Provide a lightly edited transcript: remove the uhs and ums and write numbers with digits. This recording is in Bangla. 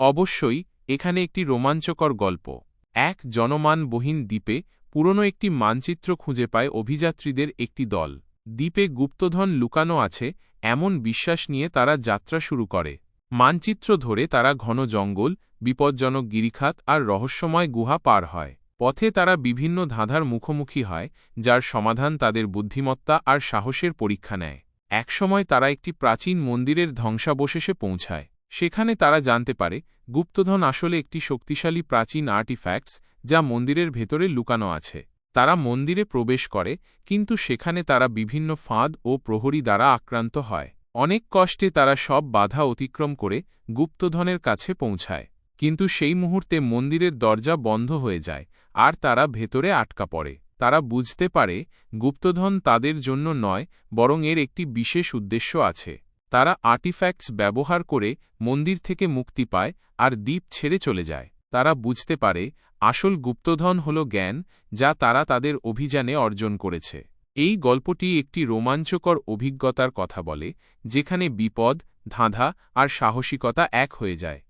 অবশ্যই, এখানে একটি রোমাঞ্চকর গল্প। এক জনমানবহীন দ্বীপে পুরনো একটি মানচিত্র খুঁজে পায় অভিযাত্রীদের একটি দল। দ্বীপে গুপ্তধন লুকানো আছে এমন বিশ্বাস নিয়ে তারা যাত্রা শুরু করে। মানচিত্র ধরে তারা ঘন জঙ্গল, বিপজ্জনক গিরিখাত আর রহস্যময় গুহা পার হয়। পথে তারা বিভিন্ন ধাঁধার মুখোমুখি হয়, যার সমাধান তাদের বুদ্ধিমত্তা আর সাহসের পরীক্ষা নেয়। একসময় তারা একটি প্রাচীন মন্দিরের ধ্বংসাবশেষে পৌঁছায়। সেখানে তারা জানতে পারে গুপ্তধন আসলে একটি শক্তিশালী প্রাচীন আর্টিফ্যাক্টস, যা মন্দিরের ভেতরে লুকানো আছে। তারা মন্দিরে প্রবেশ করে, কিন্তু সেখানে তারা বিভিন্ন ফাঁদ ও প্রহরী দ্বারা আক্রান্ত হয়। অনেক কষ্টে তারা সব বাধা অতিক্রম করে গুপ্তধনের কাছে পৌঁছায়। কিন্তু সেই মুহূর্তে মন্দিরের দরজা বন্ধ হয়ে যায়, আর তারা ভেতরে আটকা পড়ে। তারা বুঝতে পারে গুপ্তধন তাদের জন্য নয়, বরং এর একটি বিশেষ উদ্দেশ্য আছে। তারা আর্টিফ্যাক্টস ব্যবহার করে মন্দির থেকে মুক্তি পায় আর দ্বীপ ছেড়ে চলে যায়। তারা বুঝতে পারে আসল গুপ্তধন হল জ্ঞান, যা তারা তাদের অভিযানে অর্জন করেছে। এই গল্পটি একটি রোমাঞ্চকর অভিজ্ঞতার কথা বলে, যেখানে বিপদ, ধাঁধা আর সাহসিকতা এক হয়ে যায়।